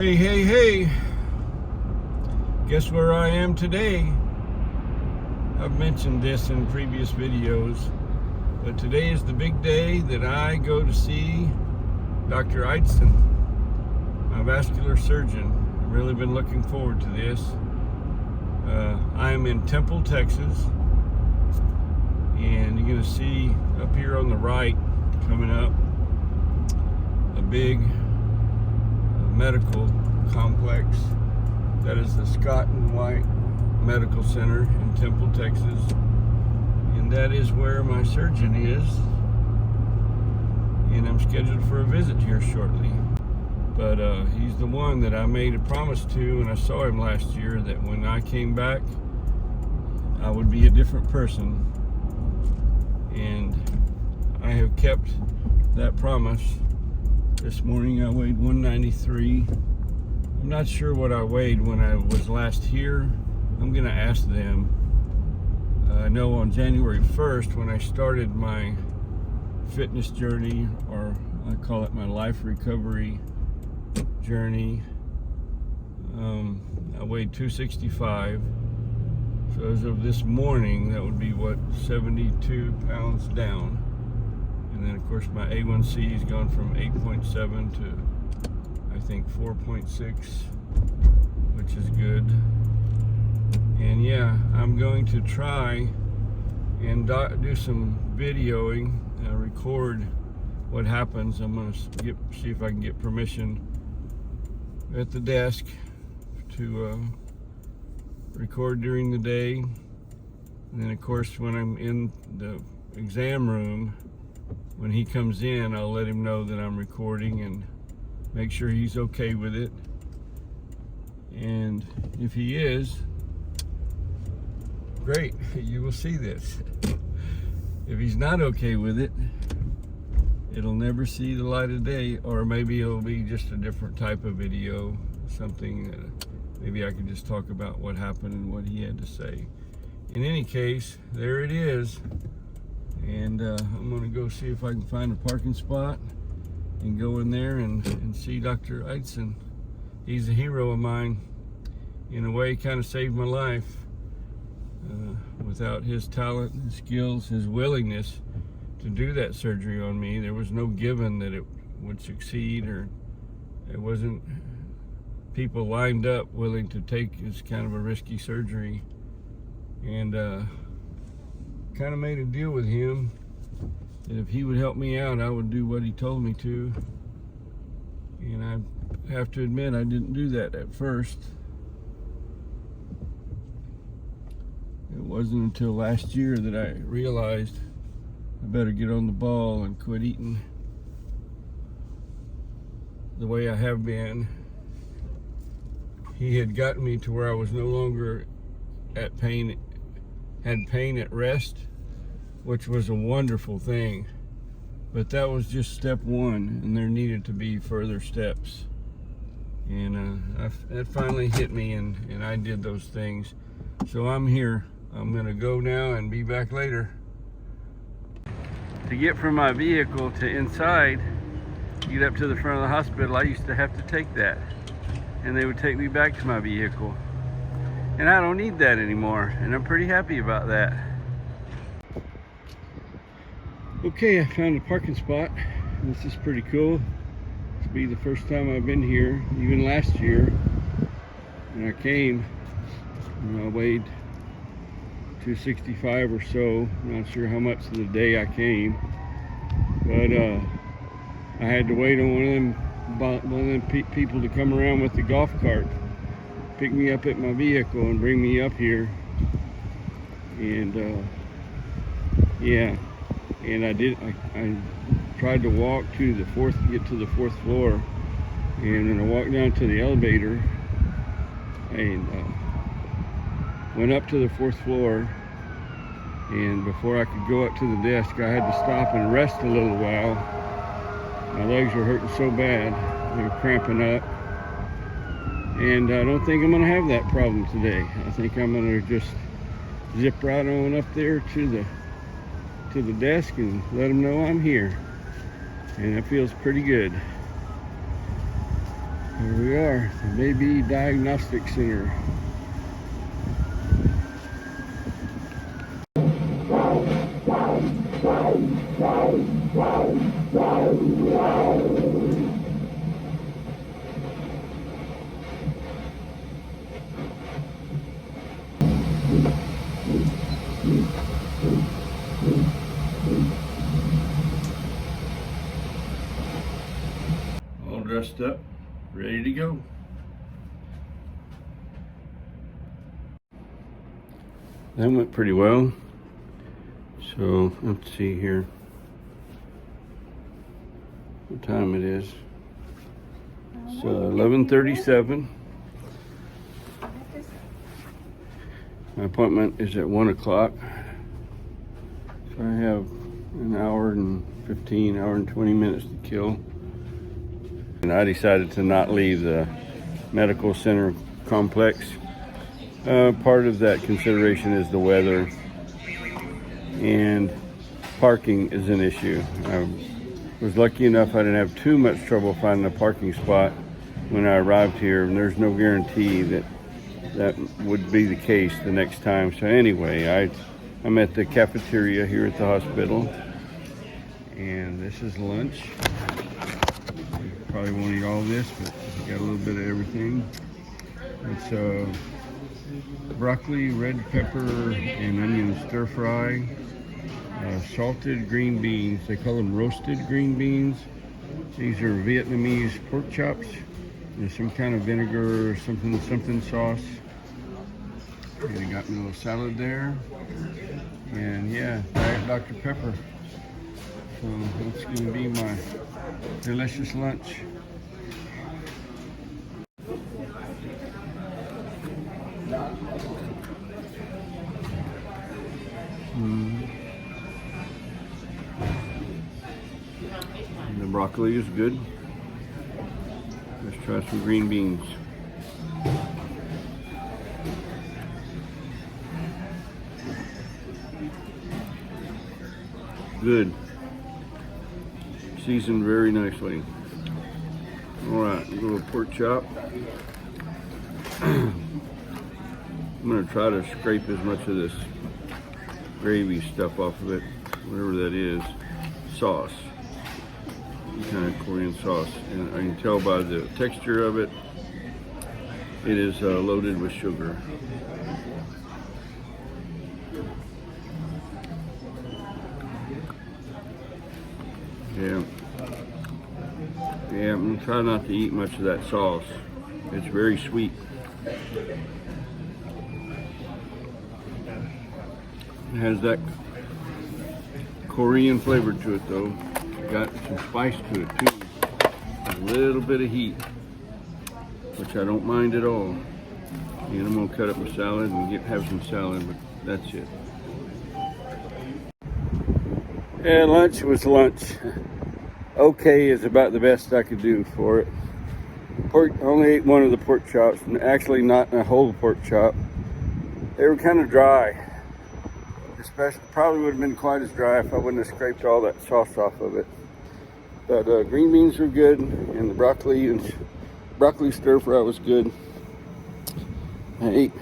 Hey, hey, hey, guess where I am today? I've mentioned this in previous videos, but today is the big day that I go to see Dr. Eidson, my vascular surgeon. I've really been looking forward to this. I am in Temple, Texas, and you're going to see up here on the right, coming up, a big medical complex. That is the Scott and White Medical Center in Temple, Texas, and that is where my surgeon is, and I'm scheduled for a visit here shortly. But he's the one that I made a promise to, and I saw him last year, that when I came back I would be a different person, and I have kept that promise. This morning I weighed 193. I'm not sure what I weighed when I was last here. I'm gonna ask them. I know on January 1st, when I started my fitness journey, or I call it my life recovery journey, I weighed 265. So as of this morning, that would be what, 72 pounds down. And then of course my A1C has gone from 8.7 to I think 4.6, which is good. And yeah, I'm going to try and do some videoing, record what happens. I'm going to see if I can get permission at the desk to record during the day. And then of course when I'm in the exam room, when he comes in, I'll let him know that I'm recording and make sure he's okay with it. And if he is, great, you will see this. If he's not okay with it, it'll never see the light of day, or maybe it'll be just a different type of video, something that maybe I can just talk about what happened and what he had to say. In any case, there it is. And I'm going to go see if I can find a parking spot and go in there and see Dr. Eidson. He's a hero of mine. In a way, kind of saved my life. Without his talent, his skills, his willingness to do that surgery on me, there was no given that it would succeed, or it wasn't people lined up willing to take this kind of a risky surgery. And kind of made a deal with him that if he would help me out, I would do what he told me to. And I have to admit, I didn't do that at first. It wasn't until last year that I realized I better get on the ball and quit eating the way I have been. He had gotten me to where I was no longer had pain at rest, which was a wonderful thing. But that was just step one, and there needed to be further steps. And that finally hit me, and I did those things. So I'm here. I'm gonna go now and be back later. To get from my vehicle to inside, get up to the front of the hospital, I used to have to take that. And they would take me back to my vehicle. And I don't need that anymore, and I'm pretty happy about that. Okay, I found a parking spot. This is pretty cool. This will be the first time I've been here. Even last year when I came, I weighed 265 or so. Not sure how much of the day I came, but I had to wait on one of them people to come around with the golf cart, pick me up at my vehicle and bring me up here. And yeah, and I tried to walk to the get to the fourth floor, and when I walked down to the elevator and went up to the fourth floor, and before I could go up to the desk, I had to stop and rest a little while. My legs were hurting so bad, they were cramping up. And I don't think I'm going to have that problem today. I think I'm going to just zip right on up there to the desk and let them know I'm here. And that feels pretty good. Here we are, the Baby Diagnostic Center. All dressed up, ready to go. That went pretty well. So let's see here what time it is. It's 11:37. My appointment is at 1 o'clock. So I have an hour and 20 minutes to kill. And I decided to not leave the medical center complex. Part of that consideration is the weather, and parking is an issue. I was lucky enough I didn't have too much trouble finding a parking spot when I arrived here, and there's no guarantee that that would be the case the next time. So anyway, I'm at the cafeteria here at the hospital, and this is lunch. You probably won't eat all this, but you got a little bit of everything. It's broccoli, red pepper, and onion stir fry. Salted green beans. They call them roasted green beans. These are Vietnamese pork chops. There's some kind of vinegar or something sauce. And I got me a little salad there. And yeah, Diet Dr. Pepper. So that's going to be my delicious lunch. The broccoli is good. Let's try some green beans. Good. Seasoned very nicely. All right, a little pork chop. I'm going to try to scrape as much of this gravy stuff off of it, whatever that is. Sauce. Kind of Korean sauce, and I can tell by the texture of it, it is loaded with sugar. Yeah, I'm gonna try not to eat much of that sauce. It's very sweet. It has that Korean flavor to it though. Got some spice to it too. A little bit of heat, which I don't mind at all. And I'm gonna cut up my salad and have some salad, but that's it. Yeah, lunch was lunch. Okay is about the best I could do for it. Only ate one of the pork chops, and actually not a whole pork chop. They were kind of dry. Especially, probably would have been quite as dry if I wouldn't have scraped all that sauce off of it. But green beans were good, and the broccoli stir fry was good. I ate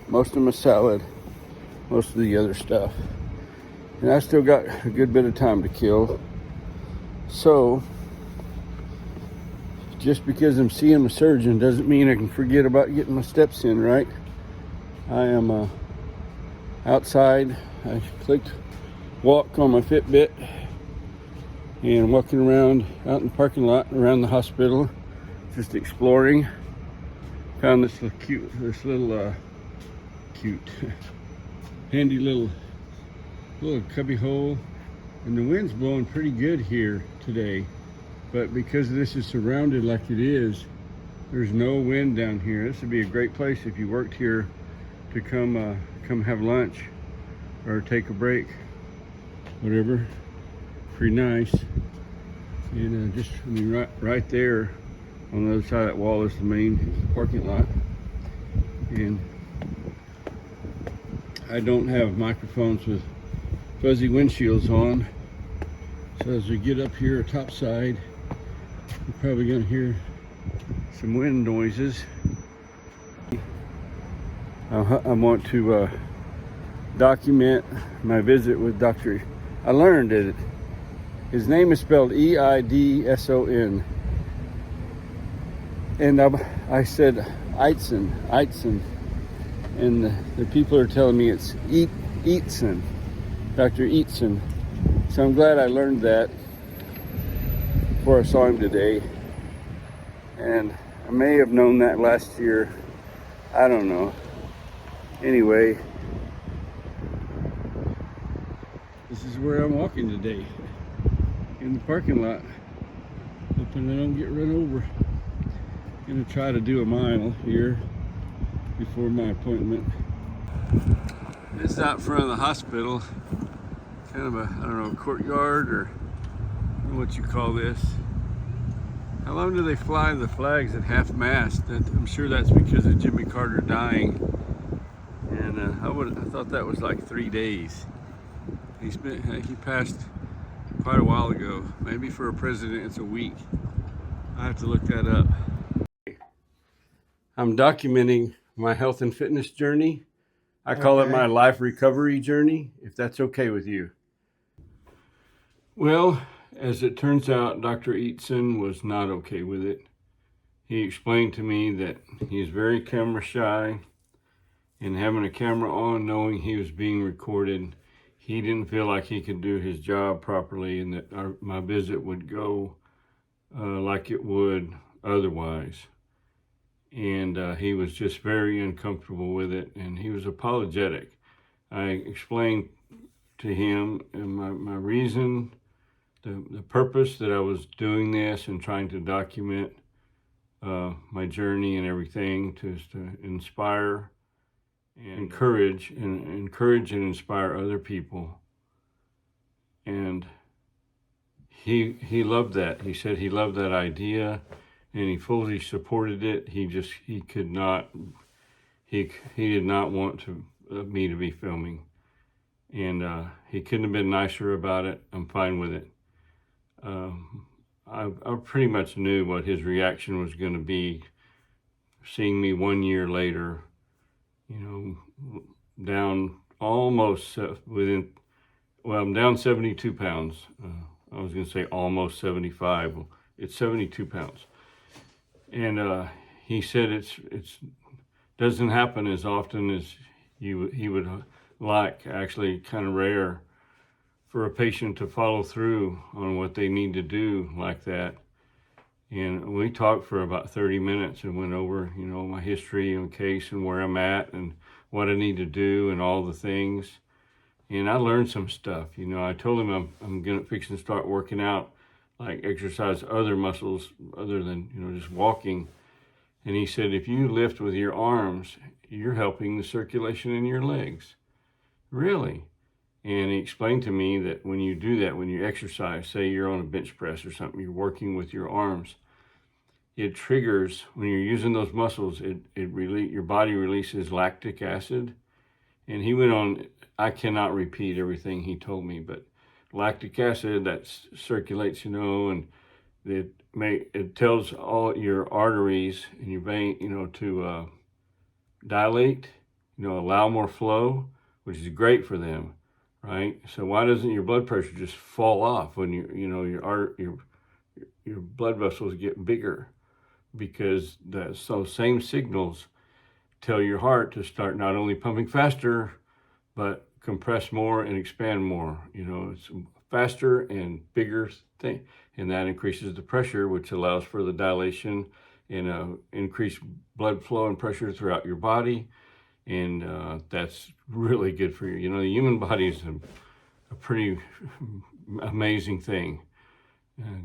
most of my salad, most of the other stuff. And I still got a good bit of time to kill. So, just because I'm seeing a surgeon doesn't mean I can forget about getting my steps in, right? I am outside. I clicked walk on my Fitbit and walking around out in the parking lot around the hospital, just exploring. Found this little handy little cubby hole, and the wind's blowing pretty good here today, but because this is surrounded like it is, there's no wind down here. This would be a great place if you worked here to come have lunch or take a break, whatever. Pretty nice. And right there on the other side of that wall is the main parking lot. And I don't have microphones with fuzzy windshields on, so as we get up here topside, you're probably going to hear some wind noises. I want to document my visit with Dr. I learned that his name is spelled Eidson. And I said Eitzen. And the people are telling me it's Eatson, Dr. Eatson. So I'm glad I learned that before I saw him today. And I may have known that last year. I don't know. Anyway, this is where I'm walking today, in the parking lot, hoping I don't get run over. Gonna try to do a mile here before my appointment. This is out front of the hospital, kind of a, I don't know, courtyard, or I don't know what you call this. How long do they fly the flags at half-mast? I'm sure that's because of Jimmy Carter dying. And I thought that was like 3 days. He passed quite a while ago. Maybe for a president it's a week. I have to look that up. I'm documenting my health and fitness journey. I call it my life recovery journey, if that's okay with you. Well, as it turns out, Dr. Eatson was not okay with it. He explained to me that he's very camera shy, and having a camera on, knowing he was being recorded, he didn't feel like he could do his job properly, and that my visit would go like it would otherwise. And he was just very uncomfortable with it, and he was apologetic. I explained to him my reason, the purpose that I was doing this and trying to document my journey and everything, to inspire and encourage and inspire other people. And he loved that. He said he loved that idea, and he fully supported it. He did not want me to be filming, and he couldn't have been nicer about it. I'm fine with it. I pretty much knew what his reaction was going to be, seeing me 1 year later, down almost I'm down 72 pounds. I was going to say almost 75. Well, it's 72 pounds. And he said it's doesn't happen as often as he would like. Actually, kind of rare for a patient to follow through on what they need to do like that. And we talked for about 30 minutes and went over, my history and case and where I'm at and what I need to do and all the things. And I learned some stuff. I told him I'm gonna fix and start working out, like exercise other muscles other than, just walking. And he said, if you lift with your arms, you're helping the circulation in your legs. Really? And he explained to me that when you do that, when you exercise, say you're on a bench press or something, you're working with your arms, it triggers, when you're using those muscles, your body releases lactic acid. And he went on, I cannot repeat everything he told me, but lactic acid that circulates, and it tells all your arteries and your vein, to dilate, allow more flow, which is great for them, right? So why doesn't your blood pressure just fall off when your blood vessels get bigger? Because those same signals tell your heart to start not only pumping faster, but compress more and expand more. It's faster and bigger thing, and that increases the pressure, which allows for the dilation and increased blood flow and pressure throughout your body. And that's really good for you. The human body is a pretty amazing thing.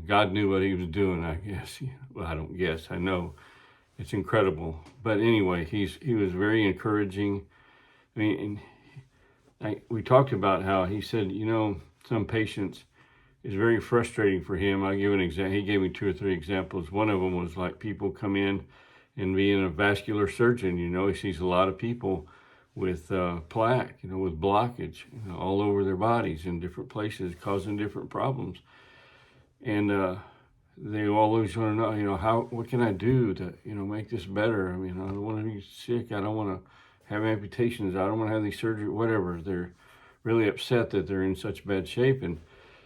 God knew what he was doing, I guess. Well, I don't guess, I know. It's incredible. But anyway, he was very encouraging. We talked about how he said, some patients, it's very frustrating for him. I'll give an example. He gave me 2 or 3 examples. One of them was like people come in and being a vascular surgeon, he sees a lot of people with plaque, with blockage, all over their bodies in different places, causing different problems. And they always want to know, what can I do to, make this better? I mean, I don't want to be sick. I don't want to have amputations. I don't want to have these surgery, whatever. They're really upset that they're in such bad shape. And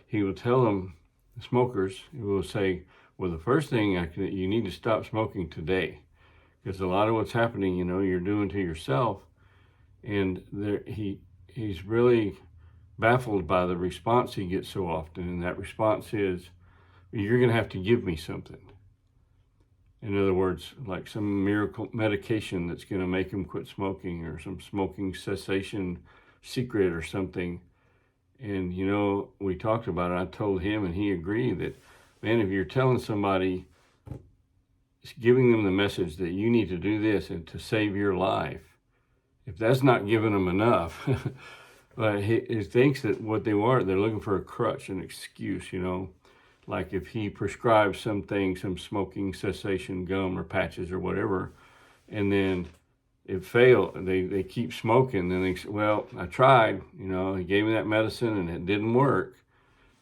he will tell them, smokers, he will say, well, the first thing you need to stop smoking today, because a lot of what's happening, you're doing to yourself. And he's really baffled by the response he gets so often. And that response is, you're going to have to give me something. In other words, like some miracle medication that's going to make him quit smoking, or some smoking cessation secret or something. And, we talked about it. I told him, and he agreed that, man, if you're telling somebody, giving them the message that you need to do this and to save your life, if that's not giving them enough, but he thinks that what they want, they're looking for a crutch, an excuse, Like if he prescribes some smoking cessation gum or patches or whatever, and then it failed, they keep smoking, then they say, well, I tried, he gave me that medicine and it didn't work.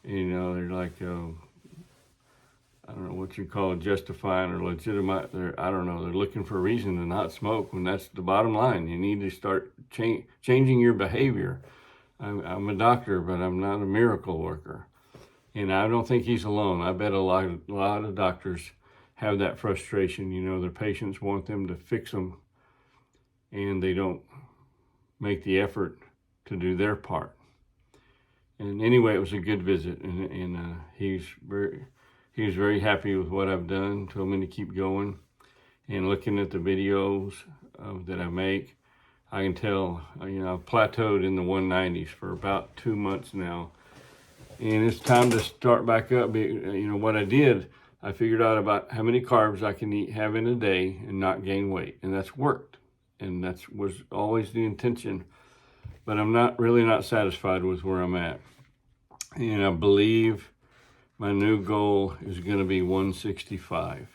They're like, I don't know what you call it, justifying or legitimate. I don't know, they're looking for a reason to not smoke when that's the bottom line. You need to start changing your behavior. I'm a doctor, but I'm not a miracle worker. And I don't think he's alone. I bet a lot of doctors have that frustration. Their patients want them to fix them, and they don't make the effort to do their part. And anyway, it was a good visit, and he was very happy with what I've done. Told me to keep going, and looking at the videos that I make, I can tell I've plateaued in the 190s for about 2 months now. And it's time to start back up. What I did, I figured out about how many carbs I can have in a day and not gain weight. And that's worked. And that was always the intention. But I'm really not satisfied with where I'm at. And I believe my new goal is going to be 165.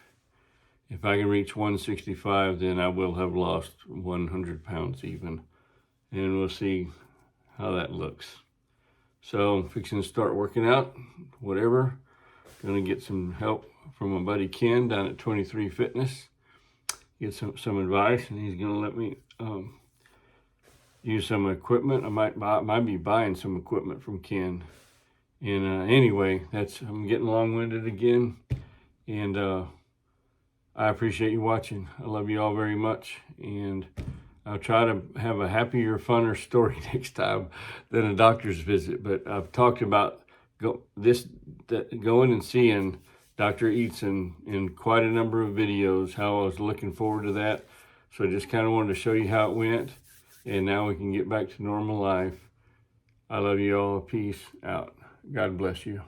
If I can reach 165, then I will have lost 100 pounds even. And we'll see how that looks. So I'm fixing to start working out, whatever. Going to get some help from my buddy Ken down at 23 Fitness. Get some advice, and he's going to let me use some equipment. I might be buying some equipment from Ken. And anyway, I'm getting long-winded again. And I appreciate you watching. I love you all very much. And I'll try to have a happier, funner story next time than a doctor's visit. But I've talked about going and seeing Dr. Eatson in quite a number of videos, how I was looking forward to that. So I just kind of wanted to show you how it went. And now we can get back to normal life. I love you all. Peace out. God bless you.